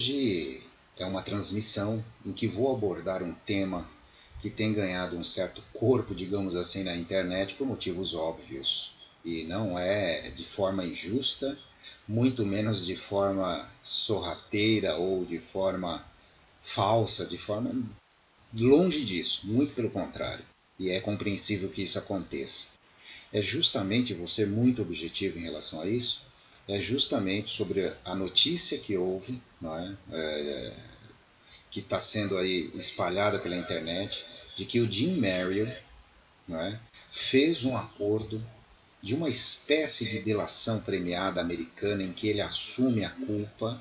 Hoje é uma transmissão em que vou abordar um tema que tem ganhado um certo corpo, digamos assim, na internet por motivos óbvios. E não é de forma injusta, muito menos de forma sorrateira ou de forma falsa, de forma longe disso, muito pelo contrário. E é compreensível que isso aconteça. É justamente, vou ser muito objetivo em relação a isso, é justamente sobre a notícia que houve, não é? Que está sendo aí espalhada pela internet, de que o Jim Merrill, não é? Fez um acordo de uma espécie de delação premiada americana em que ele assume a culpa,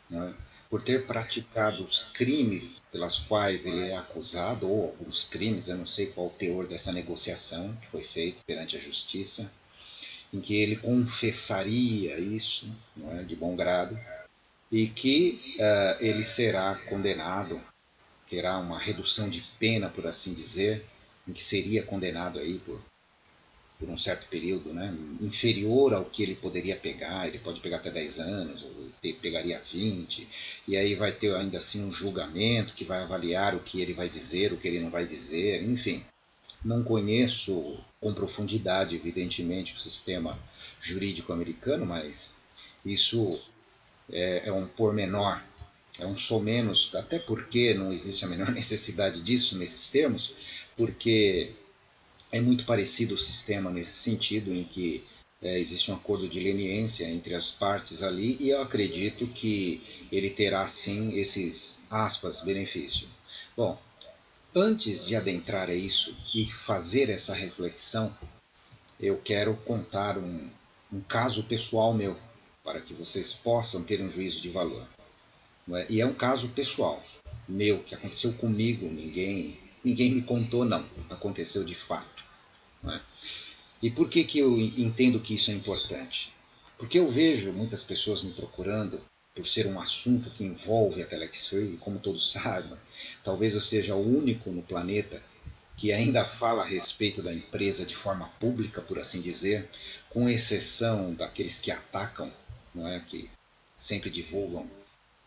não é? Por ter praticado os crimes pelas quais ele é acusado, ou alguns crimes, eu não sei qual o teor dessa negociação que foi feita perante a justiça, em que ele confessaria isso, não é, de bom grado, e que ele será condenado, terá uma redução de pena, por assim dizer, em que seria condenado aí por um certo período, né, inferior ao que ele poderia pegar. Ele pode pegar até 10 anos, ou pegaria 20, e aí vai ter ainda assim um julgamento que vai avaliar o que ele vai dizer, o que ele não vai dizer, enfim. Não conheço com profundidade, evidentemente, o sistema jurídico americano, mas isso é um pormenor, é um somenos, até porque não existe a menor necessidade disso nesses termos, porque é muito parecido o sistema nesse sentido, em que existe um acordo de leniência entre as partes ali, e eu acredito que ele terá sim esses, aspas, benefícios. Bom, antes de adentrar a isso e fazer essa reflexão, eu quero contar um caso pessoal meu, para que vocês possam ter um juízo de valor. Não é? E é um caso pessoal meu, que aconteceu comigo, ninguém me contou, não. Aconteceu de fato. Não é? E por que eu entendo que isso é importante? Porque eu vejo muitas pessoas me procurando por ser um assunto que envolve a Telex Free, e como todos sabem, talvez eu seja o único no planeta que ainda fala a respeito da empresa de forma pública, por assim dizer, com exceção daqueles que atacam, não é, que sempre divulgam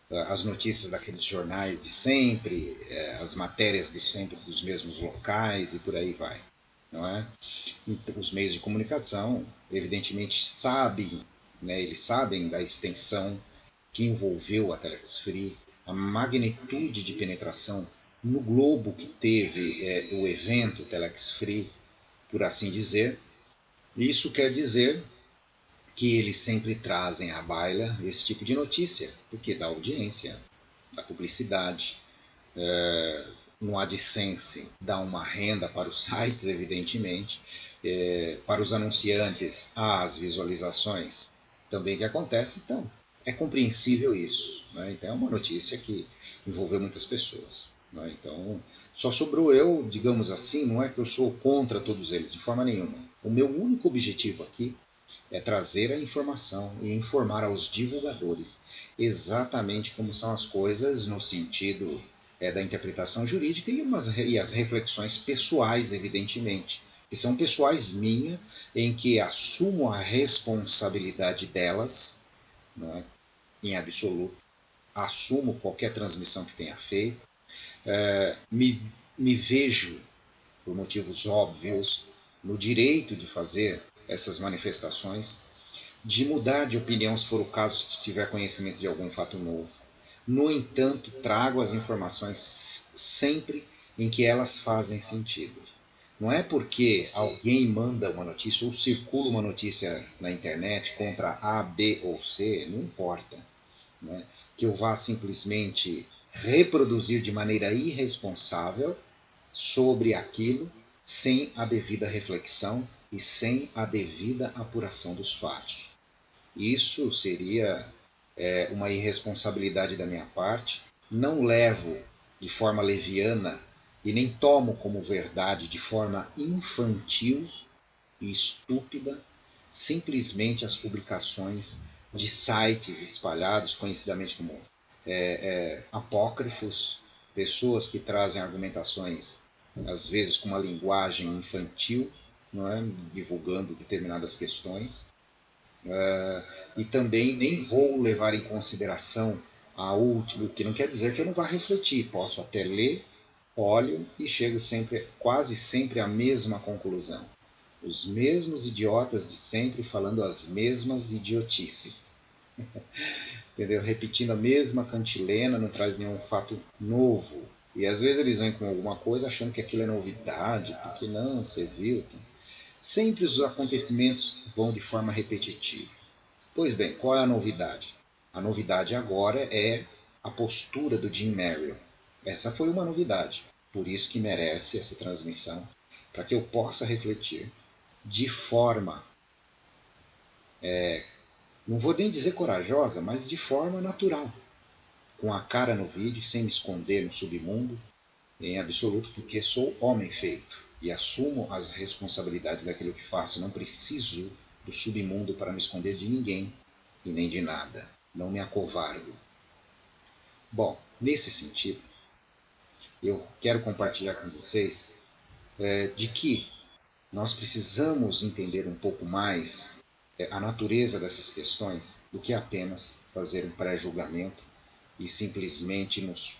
as notícias daqueles jornais de sempre, as matérias de sempre dos mesmos locais e por aí vai. Não é? Os meios de comunicação, evidentemente, sabem, né, eles sabem da extensão que envolveu a Telex Free, a magnitude de penetração no globo que teve o evento Telex Free, por assim dizer. Isso quer dizer que eles sempre trazem à baila esse tipo de notícia, porque dá audiência, dá publicidade, no AdSense dá uma renda para os sites, evidentemente, para os anunciantes há as visualizações também que acontece, então é compreensível isso. Né? Então é uma notícia que envolveu muitas pessoas. Né? Então só sobrou eu, digamos assim, não é que eu sou contra todos eles, de forma nenhuma. O meu único objetivo aqui é trazer a informação e informar aos divulgadores exatamente como são as coisas no sentido da interpretação jurídica e as reflexões pessoais, evidentemente, que são pessoais minhas, em que assumo a responsabilidade delas, né, em absoluto, assumo qualquer transmissão que tenha feito, me vejo, por motivos óbvios, no direito de fazer essas manifestações, de mudar de opinião se for o caso, se tiver conhecimento de algum fato novo. No entanto, trago as informações sempre em que elas fazem sentido. Não é porque alguém manda uma notícia ou circula uma notícia na internet contra A, B ou C, não importa, né, que eu vá simplesmente reproduzir de maneira irresponsável sobre aquilo sem a devida reflexão e sem a devida apuração dos fatos. Isso seria uma irresponsabilidade da minha parte. Não levo de forma leviana e nem tomo como verdade de forma infantil e estúpida simplesmente as publicações de sites espalhados, conhecidamente como apócrifos, pessoas que trazem argumentações, às vezes com uma linguagem infantil, não é? Divulgando determinadas questões. E também nem vou levar em consideração a última, o que não quer dizer que eu não vá refletir, posso até ler, olho e chego sempre, quase sempre à mesma conclusão. Os mesmos idiotas de sempre falando as mesmas idiotices. Entendeu? Repetindo a mesma cantilena, não traz nenhum fato novo. E às vezes eles vêm com alguma coisa achando que aquilo é novidade, porque não, você viu. Sempre os acontecimentos vão de forma repetitiva. Pois bem, qual é a novidade? A novidade agora é a postura do Jim Merrill. Essa foi uma novidade. Por isso que merece essa transmissão, para que eu possa refletir de forma, não vou nem dizer corajosa, mas de forma natural. Com a cara no vídeo, sem me esconder no submundo, em absoluto, porque sou homem feito e assumo as responsabilidades daquilo que faço. Não preciso do submundo para me esconder de ninguém e nem de nada. Não me acovardo. Bom, nesse sentido, eu quero compartilhar com vocês de que nós precisamos entender um pouco mais a natureza dessas questões do que apenas fazer um pré-julgamento e simplesmente nos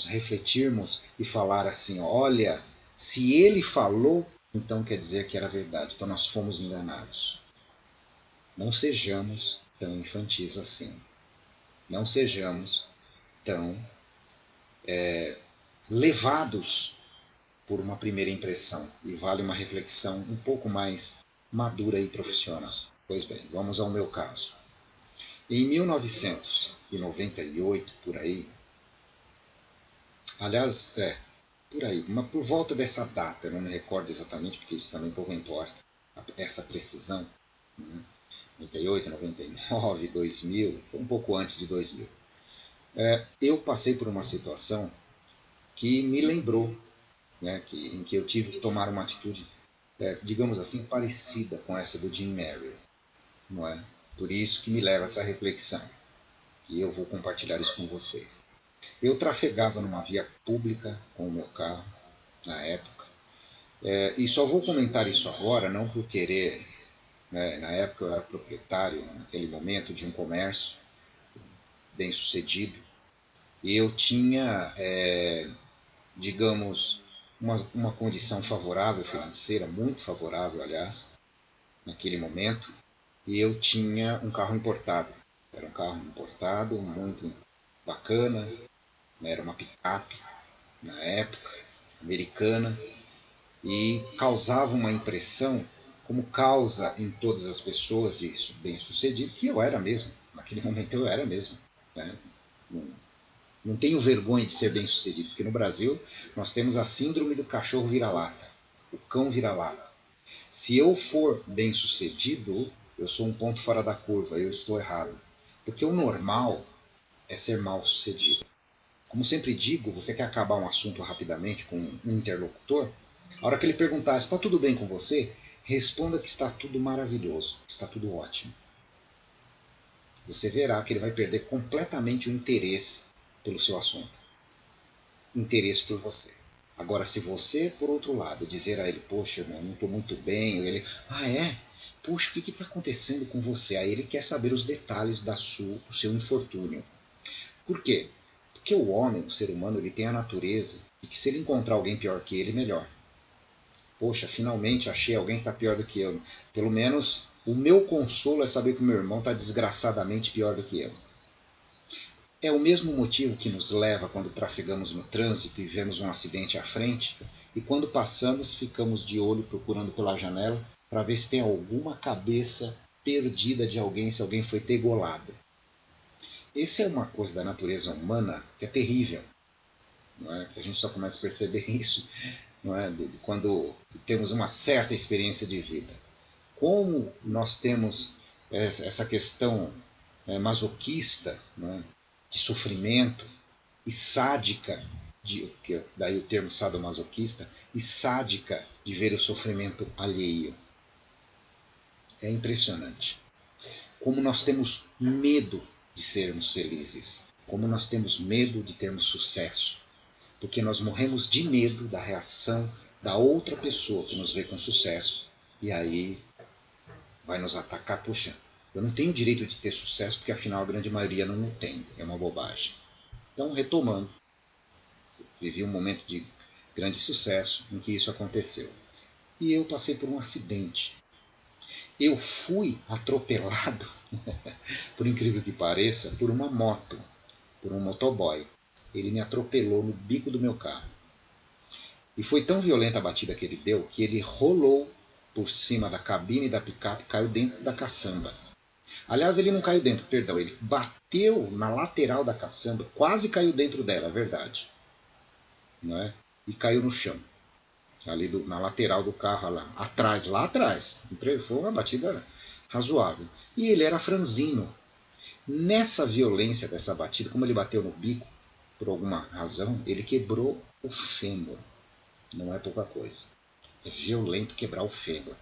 refletirmos e falar assim, olha, se ele falou, então quer dizer que era verdade, então nós fomos enganados. Não sejamos tão infantis assim. Não sejamos tão levados por uma primeira impressão. E vale uma reflexão um pouco mais madura e profissional. Pois bem, vamos ao meu caso. Em 1998, por aí, aliás, por aí, mas por volta dessa data, eu não me recordo exatamente, porque isso também pouco importa, essa precisão, 98, 99, 2000, um pouco antes de 2000. Eu passei por uma situação que me lembrou, né, em que eu tive que tomar uma atitude, digamos assim, parecida com essa do Jim Merrill. Não é? Por isso que me leva a essa reflexão, e eu vou compartilhar isso com vocês. Eu trafegava numa via pública com o meu carro, na época, e só vou comentar isso agora, não por querer, né, na época eu era proprietário, naquele momento, de um comércio bem sucedido, e eu tinha, digamos, uma condição favorável financeira, muito favorável, aliás, naquele momento, e eu tinha um carro importado. Era um carro importado, muito bacana, era uma picape na época, americana, e causava uma impressão, como causa em todas as pessoas de bem-sucedido, que eu era mesmo. Naquele momento eu era mesmo. Né? Não, não tenho vergonha de ser bem-sucedido, porque no Brasil nós temos a síndrome do cachorro vira-lata, o cão vira-lata. Se eu for bem-sucedido, eu sou um ponto fora da curva, eu estou errado. Porque o normal é ser mal-sucedido. Como sempre digo, você quer acabar um assunto rapidamente com um interlocutor? A hora que ele perguntar, está tudo bem com você? Responda que está tudo maravilhoso, está tudo ótimo. Você verá que ele vai perder completamente o interesse pelo seu assunto. Interesse por você. Agora, se você, por outro lado, dizer a ele, poxa, irmão, não estou muito bem, ou ele, é? Poxa, o que está acontecendo com você? Aí ele quer saber os detalhes do seu infortúnio. Por quê? Porque o homem, o ser humano, ele tem a natureza de que se ele encontrar alguém pior que ele, melhor. Poxa, finalmente achei alguém que está pior do que eu. Pelo menos o meu consolo é saber que o meu irmão está desgraçadamente pior do que eu. É o mesmo motivo que nos leva quando trafegamos no trânsito e vemos um acidente à frente, e quando passamos ficamos de olho procurando pela janela para ver se tem alguma cabeça perdida de alguém, se alguém foi degolado. Essa é uma coisa da natureza humana que é terrível, não é? Que a gente só começa a perceber isso, não é? Quando temos uma certa experiência de vida. Como nós temos essa questão masoquista, não é? De sofrimento, e sádica, daí o termo sadomasoquista, e sádica de ver o sofrimento alheio. É impressionante. Como nós temos medo de sermos felizes, como nós temos medo de termos sucesso, porque nós morremos de medo da reação da outra pessoa que nos vê com sucesso, e aí vai nos atacar, puxa, Eu não tenho direito de ter sucesso, porque afinal a grande maioria não tem. É uma bobagem. Então, retomando, vivi um momento de grande sucesso em que isso aconteceu. E eu passei por um acidente. Eu fui atropelado, por incrível que pareça, por uma moto, por um motoboy. Ele me atropelou no bico do meu carro. E foi tão violenta a batida que ele deu que ele rolou por cima da cabine da picape e caiu dentro da caçamba. Aliás, ele não caiu dentro, perdão, ele bateu na lateral da caçamba, quase caiu dentro dela, é verdade. Não é? E caiu no chão, ali na lateral do carro, lá atrás. Foi uma batida razoável. E ele era franzino. Nessa violência dessa batida, como ele bateu no bico, por alguma razão, ele quebrou o fêmur. Não é pouca coisa. É violento quebrar o fêmur.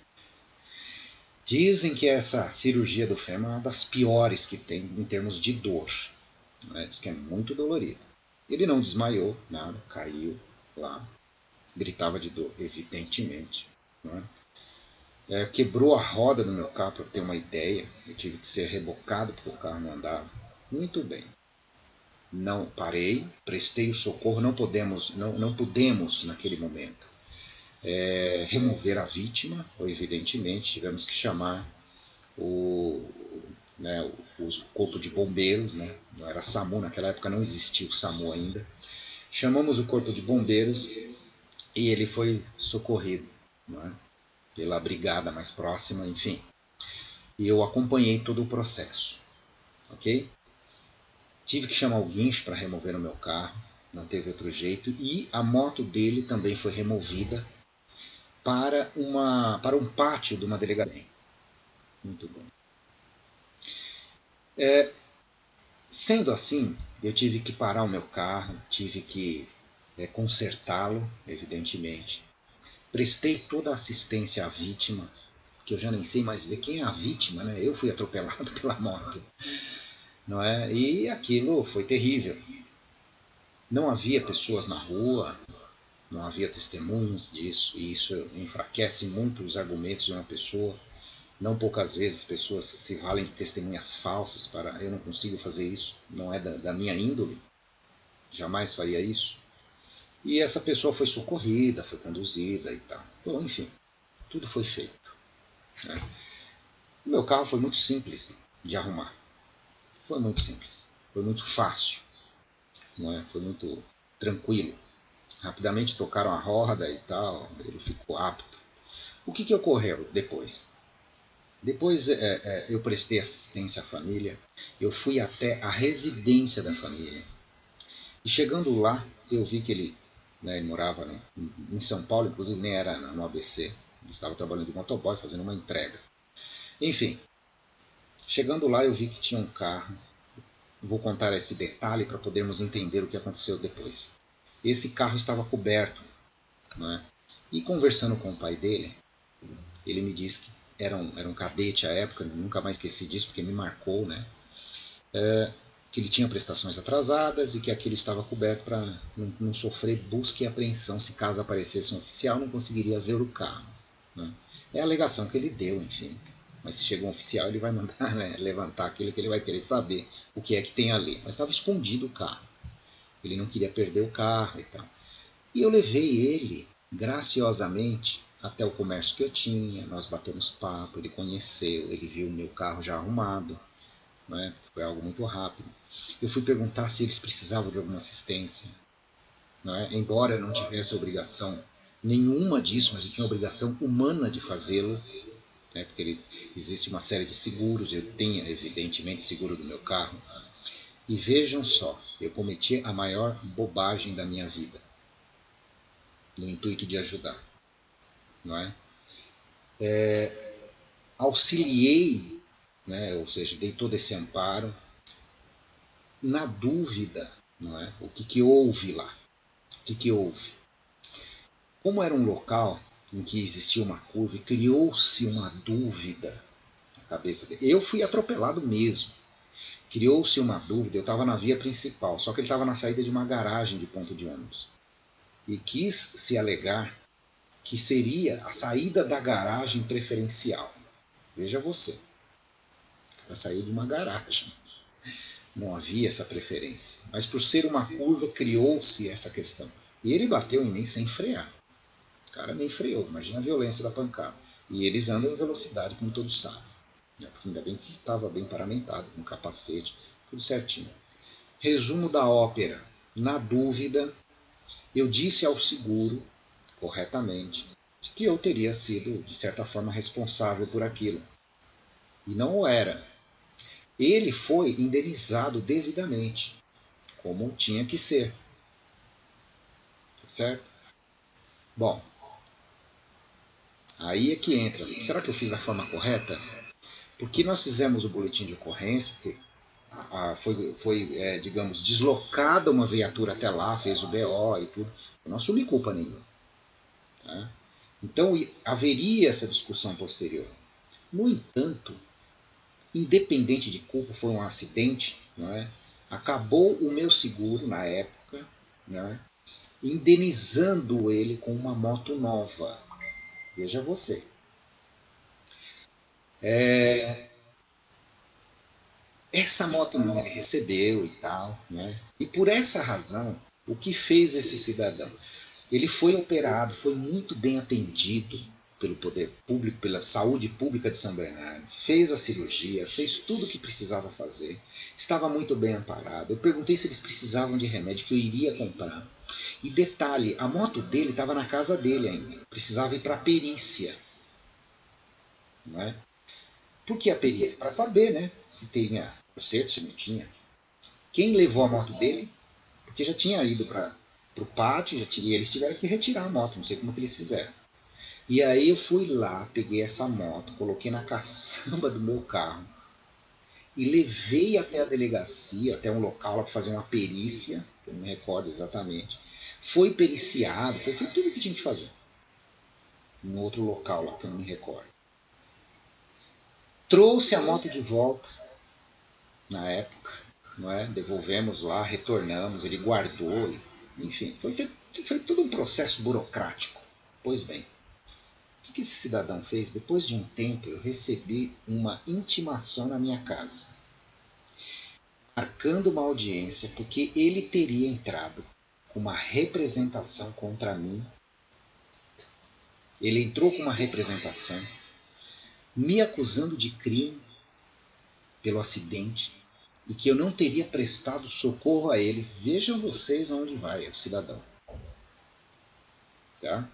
Dizem que essa cirurgia do fêmur é uma das piores que tem em termos de dor. Diz que é muito dolorido. Ele não desmaiou, nada, caiu lá, gritava de dor, evidentemente. Quebrou a roda do meu carro, para ter uma ideia. Eu tive que ser rebocado porque o carro não andava. Muito bem. Não parei, prestei o socorro, não pudemos naquele momento remover a vítima, ou evidentemente tivemos que chamar o corpo de bombeiros, né? Não era SAMU, naquela época não existia o SAMU ainda. Chamamos o corpo de bombeiros e ele foi socorrido, não é? Pela brigada mais próxima, enfim. E eu acompanhei todo o processo, ok? Tive que chamar o guincho para remover o meu carro, não teve outro jeito, e a moto dele também foi removida para um pátio de uma delegacia. Muito bom. Sendo assim, eu tive que parar o meu carro, tive que consertá-lo, evidentemente. Prestei toda a assistência à vítima, que eu já nem sei mais dizer quem é a vítima, né? Eu fui atropelado pela moto, não é? E aquilo foi terrível. Não havia pessoas na rua, não havia testemunhas disso, e isso enfraquece muito os argumentos de uma pessoa. Não poucas vezes pessoas se valem de testemunhas falsas para... Eu não consigo fazer isso, não é da minha índole, jamais faria isso. E essa pessoa foi socorrida, foi conduzida e tal. Bom, enfim, tudo foi feito. Né? O meu carro foi muito simples de arrumar. Foi muito simples, foi muito fácil, não é? Foi muito tranquilo. Rapidamente trocaram a roda e tal, ele ficou apto. O que ocorreu depois? Depois eu prestei assistência à família, eu fui até a residência da família. E chegando lá, eu vi que ele morava em São Paulo, inclusive nem era no ABC. Ele estava trabalhando de motoboy, fazendo uma entrega. Enfim, chegando lá eu vi que tinha um carro. Vou contar esse detalhe para podermos entender o que aconteceu depois. Esse carro estava coberto. Né? E conversando com o pai dele, ele me disse que era um cadete à época, nunca mais esqueci disso porque me marcou, né? Que ele tinha prestações atrasadas e que aquilo estava coberto para não sofrer busca e apreensão. Se caso aparecesse um oficial, não conseguiria ver o carro. Né? É a alegação que ele deu, enfim. Mas se chega um oficial, ele vai mandar levantar aquilo que ele vai querer saber o que é que tem ali. Mas estava escondido o carro. Ele não queria perder o carro e tal. E eu levei ele, graciosamente, até o comércio que eu tinha. Nós batemos papo, ele conheceu, ele viu o meu carro já arrumado. Né? Foi algo muito rápido. Eu fui perguntar se eles precisavam de alguma assistência. Né? Embora eu não tivesse obrigação nenhuma disso, mas eu tinha a obrigação humana de fazê-lo. Né? Porque existe uma série de seguros, eu tenho evidentemente seguro do meu carro. E vejam só, eu cometi a maior bobagem da minha vida, no intuito de ajudar. Não é? Auxiliei, né? Ou seja, dei todo esse amparo, na dúvida, não é? O que houve lá? O que houve? Como era um local em que existia uma curva e criou-se uma dúvida na cabeça dele. Eu fui atropelado mesmo. Criou-se uma dúvida, eu estava na via principal, só que ele estava na saída de uma garagem de ponto de ônibus. E quis se alegar que seria a saída da garagem preferencial. Veja você. Ela saiu de uma garagem. Não havia essa preferência. Mas por ser uma curva, criou-se essa questão. E ele bateu em mim sem frear. O cara nem freou, imagina a violência da pancada. E eles andam em velocidade, como todos sabem. Ainda bem que estava bem paramentado, com capacete, tudo certinho. Resumo da ópera. Na dúvida, eu disse ao seguro, corretamente, que eu teria sido, de certa forma, responsável por aquilo. E não o era. Ele foi indenizado devidamente, como tinha que ser. Certo? Bom, aí é que entra. Será que eu fiz da forma correta? Porque nós fizemos o boletim de ocorrência, que foi, digamos, deslocada uma viatura até lá, fez o BO e tudo. Eu não assumi culpa nenhuma. Tá? Então haveria essa discussão posterior. No entanto, independente de culpa, foi um acidente, não é? Acabou o meu seguro na época, não é? Indenizando ele com uma moto nova. Veja você. Essa moto não ele recebeu e tal, né? E por essa razão, o que fez esse cidadão? Ele foi operado, foi muito bem atendido pelo poder público, pela saúde pública de São Bernardo, fez a cirurgia, fez tudo o que precisava fazer, estava muito bem amparado. Eu perguntei se eles precisavam de remédio que eu iria comprar. E detalhe, a moto dele estava na casa dele ainda, precisava ir para a perícia, não é? Por que a perícia? Para saber, né? Se tinha conserto, se não tinha. Quem levou a moto dele? Porque já tinha ido para o pátio e eles tiveram que retirar a moto. Não sei como que eles fizeram. E aí eu fui lá, peguei essa moto, coloquei na caçamba do meu carro e levei até a delegacia, até um local lá para fazer uma perícia, que eu não me recordo exatamente. Foi periciado, foi tudo o que tinha que fazer. Em outro local lá, que eu não me recordo. Trouxe a moto de volta, na época, não é? Devolvemos lá, retornamos, ele guardou, enfim, foi todo um processo burocrático. Pois bem, o que esse cidadão fez? Depois de um tempo, eu recebi uma intimação na minha casa, marcando uma audiência, porque ele teria entrado com uma representação contra mim. Ele entrou com uma representação, me acusando de crime pelo acidente, e que eu não teria prestado socorro a ele. Vejam vocês aonde vai o cidadão. Tá?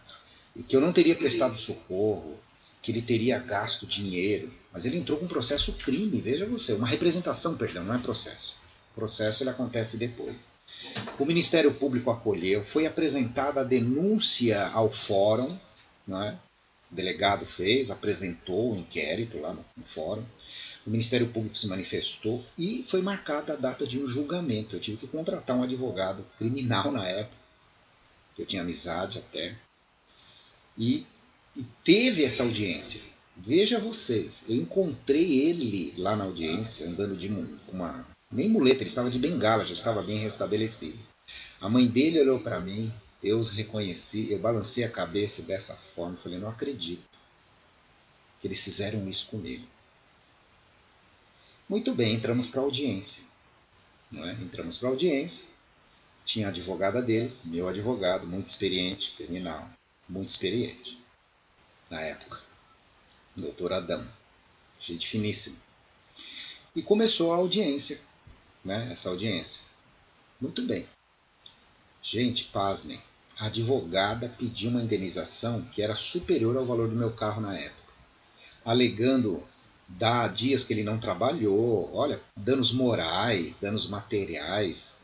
E que eu não teria prestado socorro, que ele teria gasto dinheiro. Mas ele entrou com um processo crime, veja você. Uma representação, perdão, não é processo. O processo ele acontece depois. O Ministério Público acolheu, foi apresentada a denúncia ao fórum, não é? O delegado fez, apresentou o inquérito lá no fórum. O Ministério Público se manifestou e foi marcada a data de um julgamento. Eu tive que contratar um advogado criminal na época, que eu tinha amizade até, e teve essa audiência. Veja vocês, eu encontrei ele lá na audiência, andando de uma... nem muleta, ele estava de bengala, já estava bem restabelecido. A mãe dele olhou para mim, eu os reconheci, eu balancei a cabeça dessa forma, falei, não acredito que eles fizeram isso comigo. Muito bem, entramos para a audiência. Não é? Entramos para a audiência, tinha a advogada deles, meu advogado, muito experiente, criminal, muito experiente, na época, doutor Adão, gente finíssima. E começou a audiência, né? Essa audiência. Muito bem. Gente, pasmem, a advogada pediu uma indenização que era superior ao valor do meu carro na época, alegando dias que ele não trabalhou, olha, danos morais, danos materiais.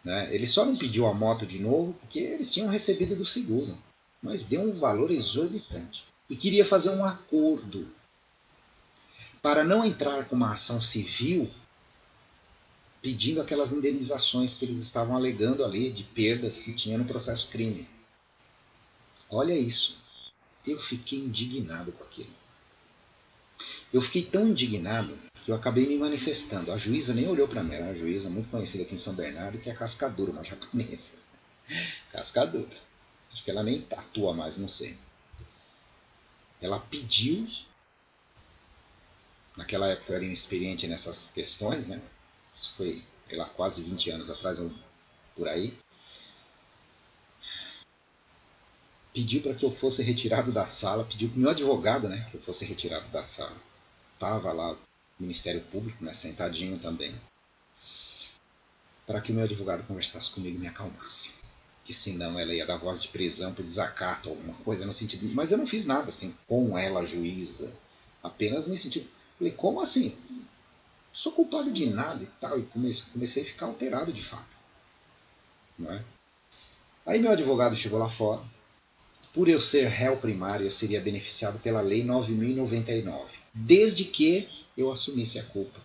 Né? Ele só não pediu a moto de novo porque eles tinham recebido do seguro, mas deu um valor exorbitante. E queria fazer um acordo para não entrar com uma ação civil pedindo aquelas indenizações que eles estavam alegando ali de perdas que tinha no processo crime. Olha isso. Eu fiquei indignado com aquilo. Eu fiquei tão indignado que eu acabei me manifestando. A juíza nem olhou para mim, era uma juíza muito conhecida aqui em São Bernardo, que é a Cascadura, uma japonesa. Cascadura. Acho que ela nem atua mais, não sei. Ela pediu Naquela época eu era inexperiente nessas questões, né? Isso foi, sei lá, quase 20 anos atrás, ou por aí. Pediu para que eu fosse retirado da sala, pediu para o meu advogado, né, que eu fosse retirado da sala. Estava lá o Ministério Público, né, sentadinho também, para que o meu advogado conversasse comigo e me acalmasse. Que senão ela ia dar voz de prisão por desacato, alguma coisa no sentido. Mas eu não fiz nada assim com ela, juíza. Apenas me senti. Falei, como assim? Não sou culpado de nada e tal. E comecei a ficar alterado de fato. Não é? Aí meu advogado chegou lá fora. Por eu ser réu primário, eu seria beneficiado pela Lei 9.099, desde que eu assumisse a culpa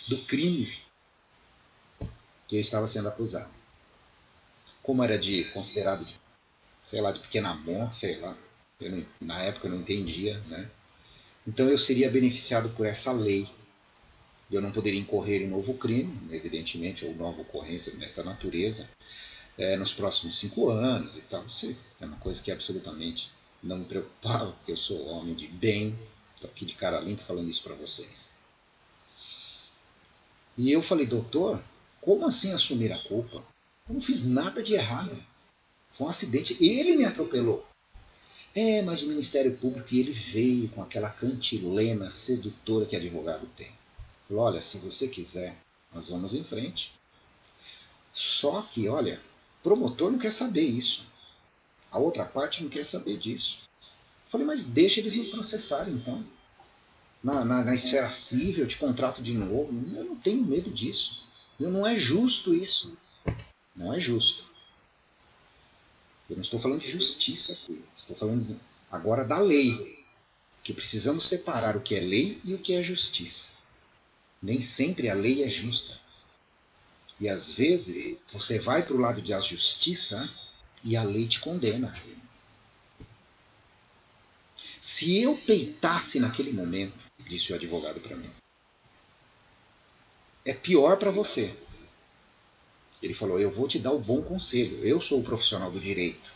do crime que eu estava sendo acusado. Como era de considerado, sei lá, de pequena monta, sei lá, na época eu não entendia, né? Então eu seria beneficiado por essa lei. Eu não poderia incorrer em novo crime, evidentemente, ou nova ocorrência dessa natureza, nos próximos 5 anos e tal. Isso é uma coisa que absolutamente não me preocupava, porque eu sou homem de bem. Estou aqui de cara limpa falando isso para vocês. E eu falei, doutor, como assim assumir a culpa? Eu não fiz nada de errado. Foi um acidente. Ele me atropelou. Mas o Ministério Público, ele veio com aquela cantilena sedutora que advogado tem. Falou, olha, se você quiser, nós vamos em frente. Só que, olha, o promotor não quer saber isso. A outra parte não quer saber disso. Falei, mas deixa eles me processarem então. Na esfera civil, eu te contrato de novo. Eu não tenho medo disso. Não é justo isso. Não é justo. Eu não estou falando de justiça aqui. Estou falando agora da lei. Que precisamos separar o que é lei e o que é justiça. Nem sempre a lei é justa. E às vezes você vai para o lado da justiça e a lei te condena. Se eu peitasse naquele momento, disse o advogado para mim, é pior para você. Ele falou, eu vou te dar o bom conselho. Eu sou o profissional do direito.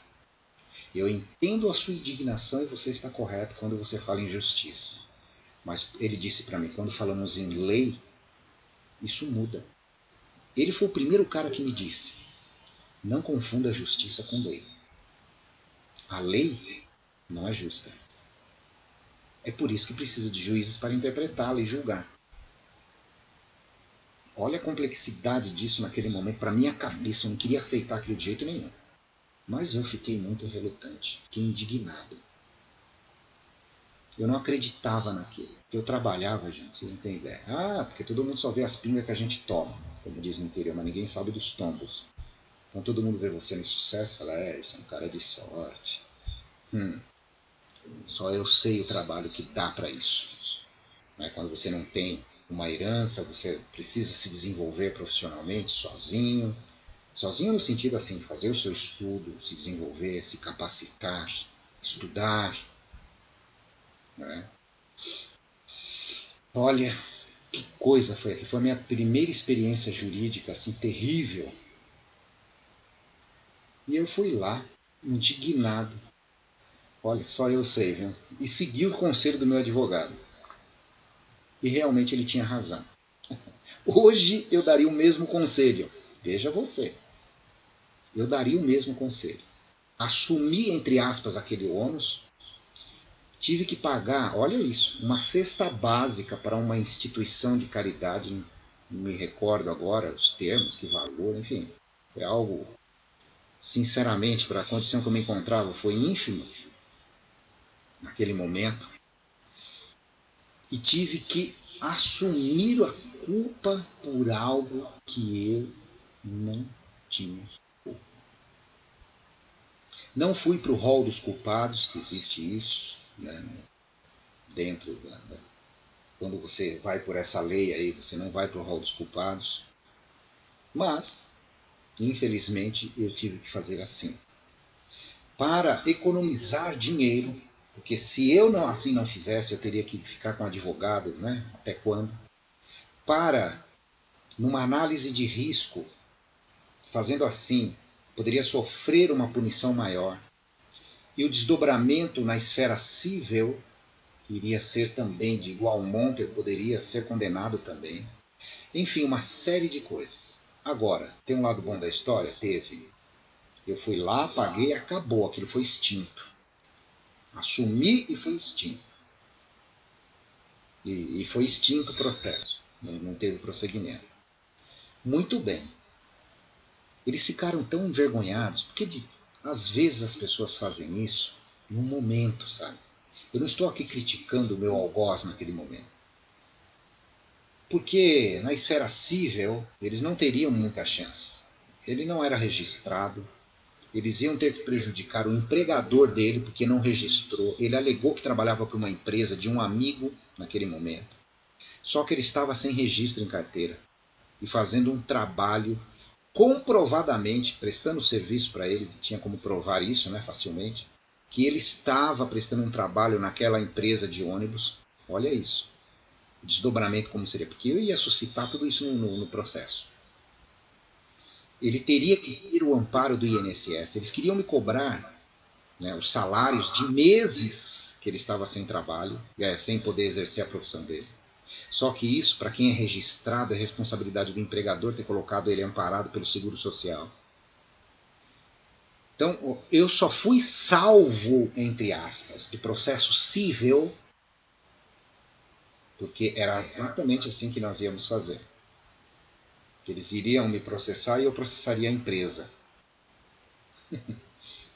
Eu entendo a sua indignação e você está correto quando você fala em justiça. Mas ele disse para mim, quando falamos em lei, isso muda. Ele foi o primeiro cara que me disse, não confunda justiça com lei. A lei não é justa. É por isso que precisa de juízes para interpretá-la e julgar. Olha a complexidade disso naquele momento. Para minha cabeça, eu não queria aceitar aquilo de jeito nenhum. Mas eu fiquei muito relutante, fiquei indignado. Eu não acreditava naquilo. Porque eu trabalhava, gente, vocês não têm ideia. Porque todo mundo só vê as pingas que a gente toma, como diz no interior, mas ninguém sabe dos tombos. Então todo mundo vê você no sucesso e fala, esse é um cara de sorte. Só eu sei o trabalho que dá para isso. Quando você não tem uma herança, você precisa se desenvolver profissionalmente sozinho. Sozinho no sentido assim, fazer o seu estudo, se desenvolver, se capacitar, estudar. Né? Olha, que coisa foi aqui. Foi a minha primeira experiência jurídica, assim, terrível. E eu fui lá, indignado. Olha, só eu sei, viu? E segui o conselho do meu advogado. E realmente ele tinha razão. Hoje eu daria o mesmo conselho. Veja você. Eu daria o mesmo conselho. Assumi, entre aspas, aquele ônus. Tive que pagar, olha isso, uma cesta básica para uma instituição de caridade. Não me recordo agora os termos, que valor, enfim. Foi algo, sinceramente, para a condição que eu me encontrava, foi ínfimo naquele momento. E tive que assumir a culpa por algo que eu não tinha culpa. Não fui para o rol dos culpados, que existe isso, né? Dentro quando você vai por essa lei aí, você não vai para o rol dos culpados. Mas, infelizmente, eu tive que fazer assim. Para economizar dinheiro, porque se eu assim não fizesse, eu teria que ficar com advogado, né? Até quando? Para, numa análise de risco, fazendo assim, poderia sofrer uma punição maior. E o desdobramento na esfera civil iria ser também de igual monta, eu poderia ser condenado também. Enfim, uma série de coisas. Agora, tem um lado bom da história? Teve. Eu fui lá, paguei e acabou. Aquilo foi extinto. Assumi e foi extinto. E foi extinto o processo. Não teve prosseguimento. Muito bem. Eles ficaram tão envergonhados, porque às vezes as pessoas fazem isso num momento, sabe? Eu não estou aqui criticando o meu algoz naquele momento. Porque na esfera civil eles não teriam muitas chances. Ele não era registrado, eles iam ter que prejudicar o empregador dele porque não registrou. Ele alegou que trabalhava para uma empresa de um amigo naquele momento. Só que ele estava sem registro em carteira e fazendo um trabalho comprovadamente, prestando serviço para eles, e tinha como provar isso, né, facilmente, que ele estava prestando um trabalho naquela empresa de ônibus. Olha isso. O desdobramento como seria, porque eu ia suscitar tudo isso no processo. Ele teria que ter o amparo do INSS. Eles queriam me cobrar, né, os salários de meses que ele estava sem trabalho, sem poder exercer a profissão dele. Só que isso, para quem é registrado, é responsabilidade do empregador ter colocado ele amparado pelo Seguro Social. Então, eu só fui salvo, entre aspas, do processo civil, porque era exatamente assim que nós íamos fazer. Eles iriam me processar e eu processaria a empresa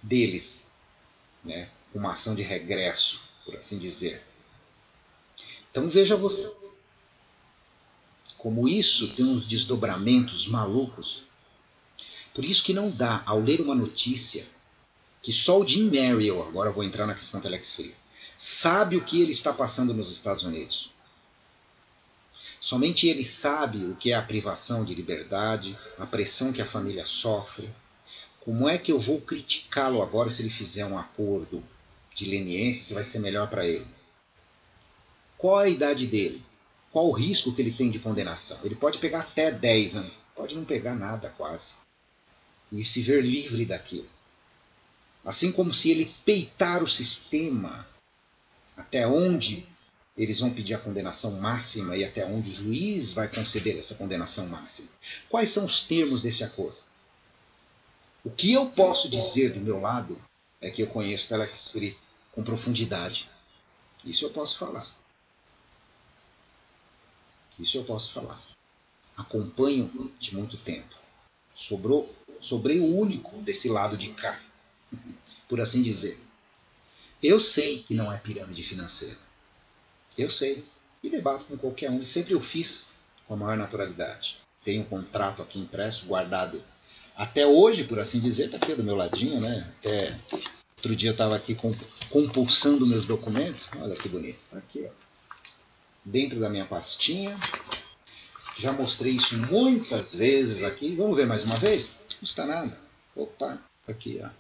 deles, né? Uma ação de regresso, por assim dizer. Então veja você, como isso tem uns desdobramentos malucos. Por isso que não dá, ao ler uma notícia, que só o Jim Merrill, agora eu vou entrar na questão Telex Free, sabe o que ele está passando nos Estados Unidos. Somente ele sabe o que é a privação de liberdade, a pressão que a família sofre. Como é que eu vou criticá-lo agora se ele fizer um acordo de leniência, se vai ser melhor para ele? Qual a idade dele? Qual o risco que ele tem de condenação? Ele pode pegar até 10 anos, pode não pegar nada quase, e se ver livre daquilo. Assim como se ele peitar o sistema, até onde eles vão pedir a condenação máxima e até onde o juiz vai conceder essa condenação máxima. Quais são os termos desse acordo? O que eu posso dizer do meu lado é que eu conheço Telex Free com profundidade. Isso eu posso falar. Isso eu posso falar. Acompanho de muito tempo. Sobrei o único desse lado de cá, por assim dizer. Eu sei que não é pirâmide financeira. Eu sei. E debato com qualquer um. E sempre eu fiz com a maior naturalidade. Tenho um contrato aqui impresso, guardado até hoje, por assim dizer. Está aqui do meu ladinho, né? Até outro dia eu estava aqui compulsando meus documentos. Olha que bonito. Aqui, ó. Dentro da minha pastinha. Já mostrei isso muitas vezes aqui. Vamos ver mais uma vez? Não custa nada. Opa, aqui, ó.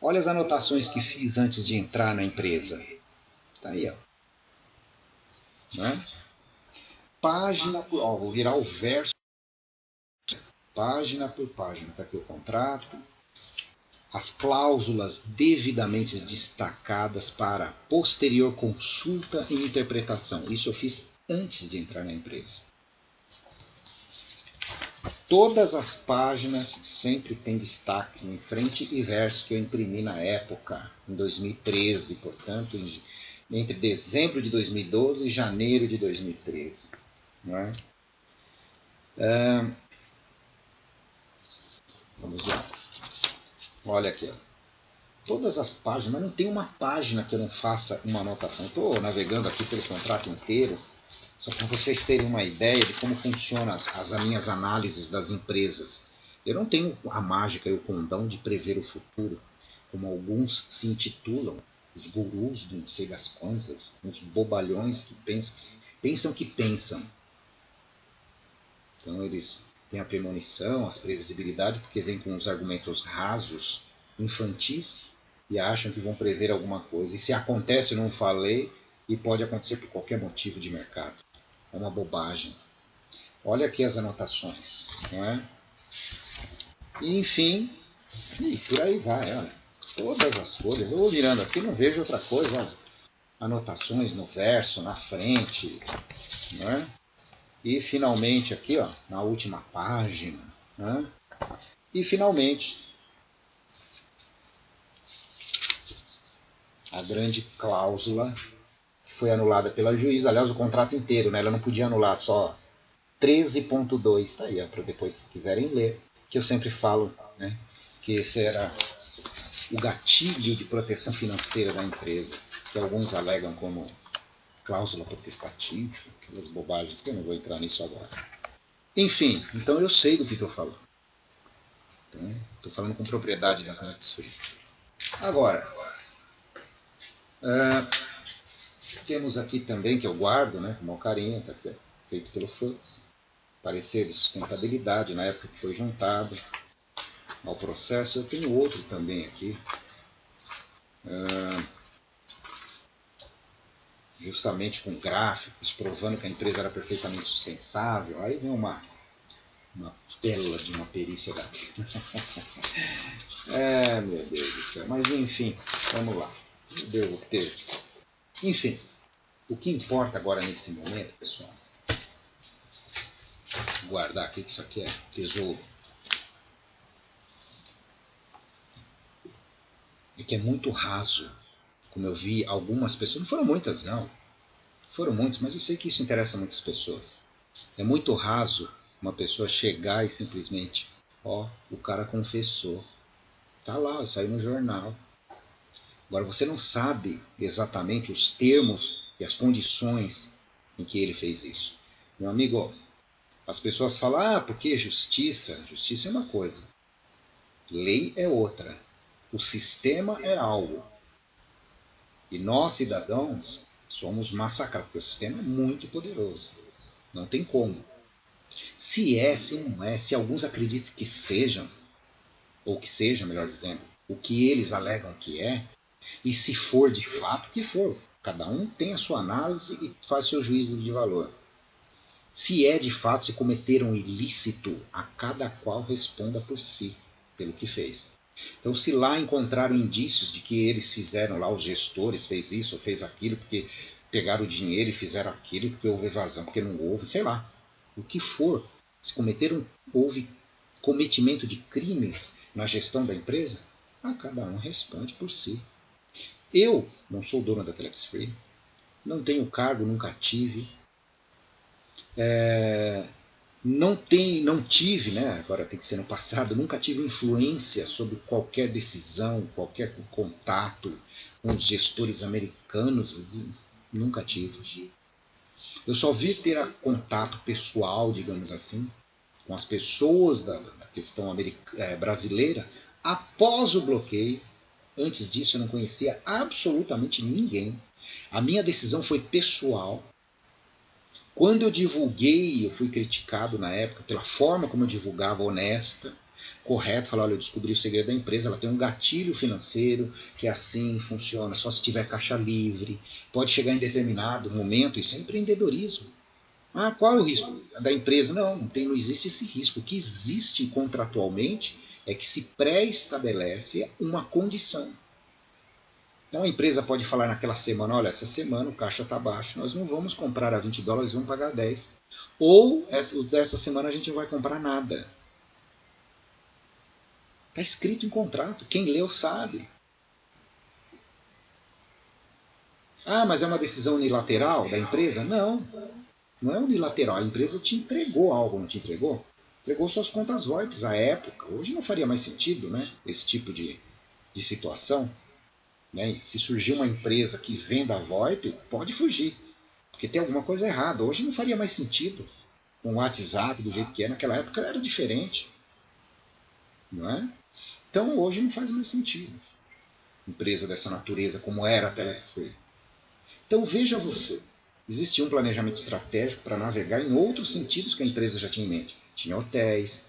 Olha as anotações que fiz antes de entrar na empresa. Tá aí, ó. Né? Página por... Ó, vou virar o verso. Página por página. Está aqui o contrato. As cláusulas devidamente destacadas para posterior consulta e interpretação. Isso eu fiz antes de entrar na empresa. Todas as páginas sempre tem destaque em frente e verso que eu imprimi na época, em 2013, portanto, entre dezembro de 2012 e janeiro de 2013. Não é? Vamos lá. Olha aqui. Ó. Todas as páginas, mas não tem uma página que eu não faça uma anotação. Estou navegando aqui pelo contrato inteiro, só para vocês terem uma ideia de como funcionam as minhas análises das empresas. Eu não tenho a mágica e o condão de prever o futuro, como alguns se intitulam, os gurus do não sei das quantas, uns bobalhões que pensam que pensam. Então eles têm a premonição, as previsibilidades, porque vêm com uns argumentos rasos, infantis, e acham que vão prever alguma coisa. E se acontece, eu não falei, e pode acontecer por qualquer motivo de mercado. É uma bobagem. Olha aqui as anotações. Não é? E, enfim, e por aí vai. Olha. Todas as folhas. Eu vou virando aqui não vejo outra coisa. Olha. anotações no verso, na frente, né? E finalmente aqui, ó, na última página, né? E finalmente a grande cláusula que foi anulada pela juíza, aliás, o contrato inteiro, né? Ela não podia anular só 13.2, está aí, para depois, se quiserem ler, que eu sempre falo, né? Que esse era o gatilho de proteção financeira da empresa, que alguns alegam como cláusula potestativa, aquelas bobagens que eu não vou entrar nisso agora. Enfim, então eu sei do que eu falo. Estou falando com propriedade da Tax Free. Agora, temos aqui também, que eu guardo, né, com o maior carinho, tá aqui, feito pelo FUTS, parecer de sustentabilidade, na época que foi juntado ao processo. Eu tenho outro também aqui, justamente com gráficos, provando que a empresa era perfeitamente sustentável. Aí vem uma pérola de uma perícia da... meu Deus do céu. Mas enfim, vamos lá. Eu devo ter... Enfim, o que importa agora nesse momento, pessoal, guardar aqui, que isso aqui é tesouro, é que é muito raso, como eu vi algumas pessoas, não foram muitas não, foram muitas, mas eu sei que isso interessa muitas pessoas. É muito raso uma pessoa chegar e simplesmente, ó, o cara confessou, tá lá, saiu no jornal. Agora você não sabe exatamente os termos e as condições em que ele fez isso. Meu amigo, as pessoas falam, porque justiça? Justiça é uma coisa, lei é outra, o sistema é algo. E nós, cidadãos, somos massacrados, porque o sistema é muito poderoso. Não tem como. Se é, se não é, se alguns acreditam que sejam, ou que seja, melhor dizendo, o que eles alegam que é, e se for de fato, o que for. Cada um tem a sua análise e faz seu juízo de valor. Se é de fato, se cometeram um ilícito, a cada qual responda por si, pelo que fez. Então, se lá encontraram indícios de que eles fizeram lá, os gestores, fez isso ou fez aquilo, porque pegaram o dinheiro e fizeram aquilo, porque houve evasão, porque não houve, sei lá. O que for, se houve cometimento de crimes na gestão da empresa, a cada um responde por si. Eu não sou dono da Telex Free, não tenho cargo, nunca tive. Não tive, né, agora tem que ser no passado, nunca tive influência sobre qualquer decisão, qualquer contato com os gestores americanos, nunca tive. Eu só vi ter contato pessoal, digamos assim, com as pessoas da questão brasileira após o bloqueio. Antes disso eu não conhecia absolutamente ninguém. A minha decisão foi pessoal. Quando eu divulguei, eu fui criticado na época pela forma como eu divulgava, honesta, correto, falar, olha, eu descobri o segredo da empresa, ela tem um gatilho financeiro, que é assim, funciona, só se tiver caixa livre, pode chegar em determinado momento, isso é empreendedorismo. Qual é o risco da empresa? Não existe esse risco. O que existe contratualmente é que se pré-estabelece uma condição. Então a empresa pode falar naquela semana, olha, essa semana o caixa está baixo, nós não vamos comprar a $20, vamos pagar 10. Ou essa semana a gente não vai comprar nada. Está escrito em contrato, quem leu sabe. Mas é uma decisão unilateral da empresa? Não é unilateral. A empresa te entregou algo, não te entregou? Entregou suas contas VoIPs à época. Hoje não faria mais sentido, né, esse tipo de situação. Né? Se surgir uma empresa que venda a VoIP, pode fugir, porque tem alguma coisa errada. Hoje não faria mais sentido. Com o WhatsApp do jeito que é, naquela época era diferente. Não é? Então hoje não faz mais sentido. Empresa dessa natureza, como era a Telex Free. Então veja você, existia um planejamento estratégico para navegar em outros sentidos que a empresa já tinha em mente. Tinha hotéis,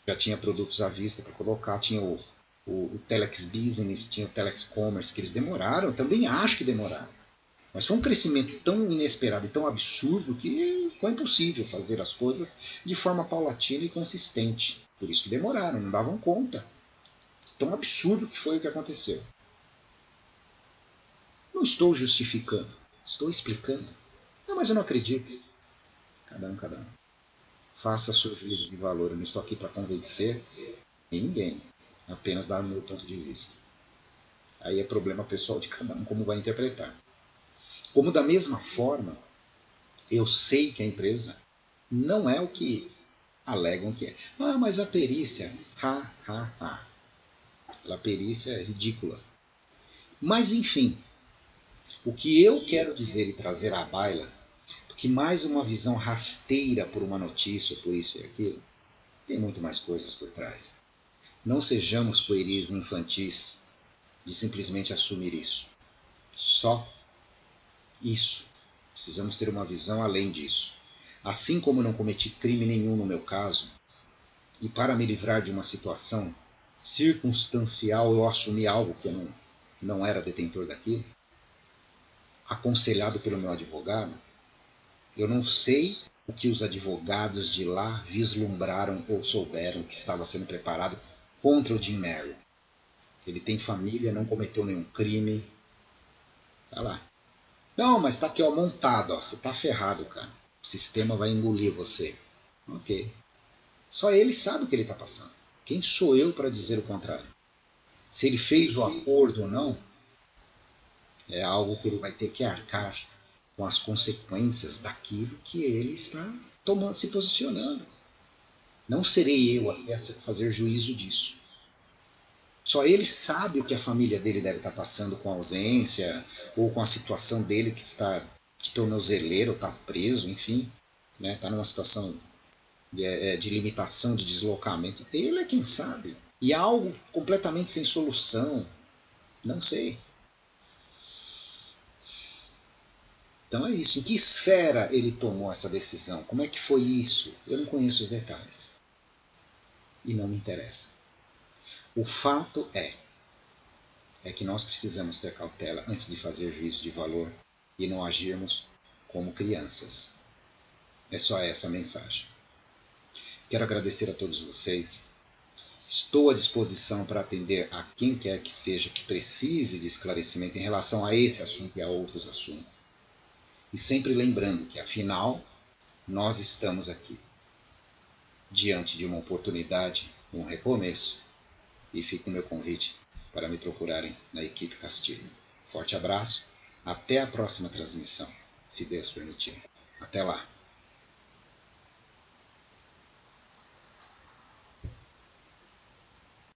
já tinha produtos à vista para colocar, tinha o Telex Business, tinha o Telex Commerce, que eles demoraram, também acho que demoraram. Mas foi um crescimento tão inesperado e tão absurdo que ficou impossível fazer as coisas de forma paulatina e consistente. Por isso que demoraram, não davam conta. Tão absurdo que foi o que aconteceu. Não estou justificando. Estou explicando. Não, mas eu não acredito. Cada um, cada um. Faça seu juízo de valor. Eu não estou aqui para convencer ninguém. Apenas dar o meu ponto de vista. Aí é problema pessoal de cada um como vai interpretar. Como da mesma forma, eu sei que a empresa não é o que alegam que é. Ah, mas a perícia, a perícia é ridícula. Mas enfim, o que eu quero dizer e trazer à baila, que mais uma visão rasteira por uma notícia, por isso e aquilo, tem muito mais coisas por trás. Não sejamos pueris e infantis de simplesmente assumir isso. Só isso. Precisamos ter uma visão além disso. Assim como não cometi crime nenhum no meu caso, e para me livrar de uma situação circunstancial eu assumi algo que eu não era detentor daquilo, aconselhado pelo meu advogado, eu não sei o que os advogados de lá vislumbraram ou souberam que estava sendo preparado contra o Jim Merrill. Ele tem família, não cometeu nenhum crime. Tá lá. Não, mas tá aqui ó, montado, ó. Você tá ferrado, cara. O sistema vai engolir você. Ok. Só ele sabe o que ele está passando. Quem sou eu para dizer o contrário? Se ele fez o acordo ou não, é algo que ele vai ter que arcar com as consequências daquilo que ele está tomando, se posicionando. Não serei eu aqui a fazer juízo disso. Só ele sabe o que a família dele deve estar passando com a ausência, ou com a situação dele que está de tornozeleiro, está preso, enfim. Está numa situação de limitação, de deslocamento. Ele é quem sabe. E algo completamente sem solução. Não sei. Então é isso. Em que esfera ele tomou essa decisão? Como é que foi isso? Eu não conheço os detalhes. E não me interessa. O fato é que nós precisamos ter cautela antes de fazer juízo de valor e não agirmos como crianças. É só essa a mensagem. Quero agradecer a todos vocês. Estou à disposição para atender a quem quer que seja que precise de esclarecimento em relação a esse assunto e a outros assuntos. E sempre lembrando que, afinal, nós estamos aqui, diante de uma oportunidade, um recomeço, e fica o meu convite para me procurarem na equipe Castilho. Forte abraço, até a próxima transmissão, se Deus permitir. Até lá!